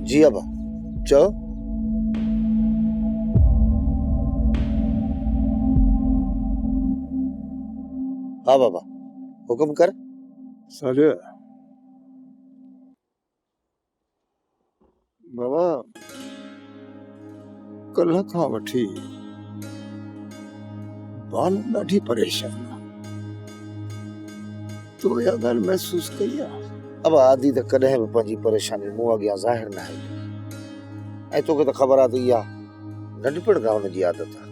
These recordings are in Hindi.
जी अबा चओ। हाँ बाबा हुक्म कर। सालिया बाबा कल्ह खां वठी बाल ॾाढी परेशान आहे। तो इहा ॻाल्हि महसूस कई आहे? अब आदि त कॾहिं बि पंहिंजी परेशानी मूं अॻियां ज़ाहिर न आहे ऐं तोखे त ख़बर आहे त इहा नंढपण खां हुनजी आदत आहे।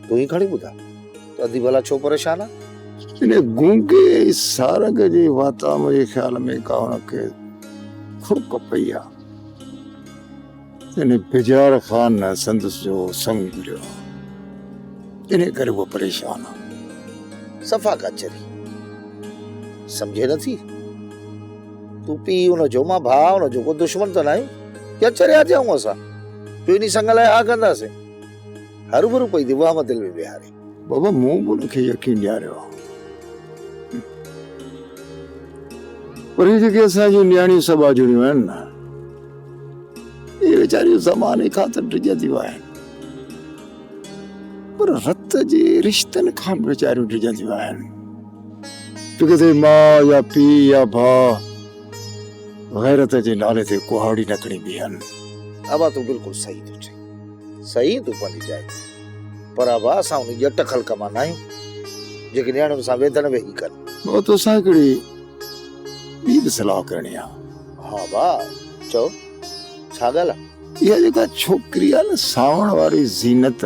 तूं ई खणी ॿुधा त अदी भला छो परेशान आहे? इन गूंगे सारंग जे वाता मुंहिंजे ख़्याल में का हुनखे खुड़क पई आहे। इन बिजार ख़ान संदसि जो संग घुरियो इन करे वो परेशान आहे। सफ़ा का चरी समझे नथी। तूं पीउ हुनजो मां भाउ हुनजो को दुश्मन त न आहियूं क्या चरिया थियूं असां। तूं इन संग लाइ हा कंदासीं हरू भरू पई थी वाह दिल में विहारे। बाबा मूं बि हुनखे यकीन ॾियारियो आहे पर हे जेके असांजूं न्याणियूं सभु आजड़ियूं आहिनि न इहे वीचारियूं ज़माने खां त डिॼंदियूं आहिनि पर रत जे रिश्तनि खां बि वीचारियूं डिॼंदियूं आहिनि। तो किथे मां या पीउ या भाउ गैरत जे नाले ते कुहाड़ी न खणी बीहनि। अबा तूं बिल्कुलु सही थो चई। सही तूं पंहिंजी जाइ ते पर अबा असां उन ॼट ख़ल्क़ मां न आहियूं जेके न्याणियुनि सां वेदन वेही कनि। पोइ तोसां हिकिड़ी ॿी बि सलाह करणी आहे। हा बा चओ छा ॻाल्हि आहे? इहा जेका छोकिरी आहे न सावण वारी ज़ीनत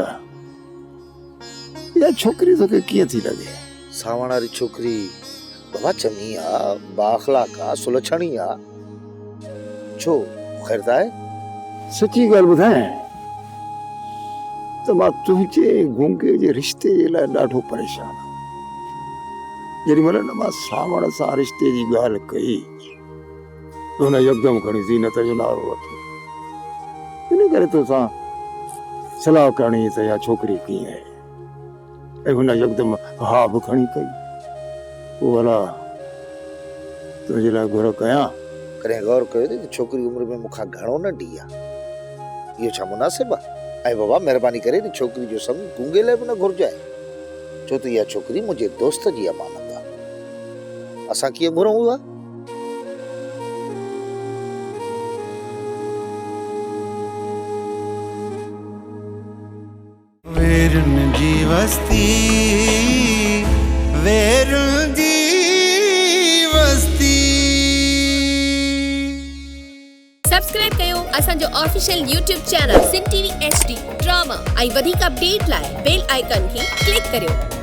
इहा छोकिरी तोखे कीअं थी लॻे? सावण वारी छोकिरी बाबा चङी आहे बाअख़लाक़ आहे सुलछणी आहे। छो ख़ैर त आहे? सची ॻाल्हि ॿुधाए त मां तुंहिंजे गूंगे जे रिश्ते जे लाइ ॾाढो परेशान आहियां। जेॾी महिल न मां सावण सां रिश्ते जी ॻाल्हि कई हुन यकदमि खणी ज़ीनत जो नालो वरितो। इन करे तोसां सलाह करणी त इहा छोकिरी कीअं आहे ऐं हुन यकदमि हा बि खणी कई। पोइ भला तुंहिंजे लाइ घुर कयां? कॾहिं गौर कयो त छोकिरी उमिरि में मूंखां घणो नंढी आहे इहो छा मुनासिबु आहे? ऐं बाबा महिरबानी करे इन छोकिरी जो संग गूंगे लाइ बि न घुरिजाए छो त इहा छोकिरी मुंहिंजे दोस्त जी अमानत आहे। असां कीअं घुरूं था? वेरुन जी वस्ती वेरुन जी वस्ती। सब्सक्राइब कयो असांजो ऑफिशियल YouTube चैनल सिन TV HD ड्रामा ऐं वधीक अपडेट लाइ बेल आइकन खे क्लिक करियो।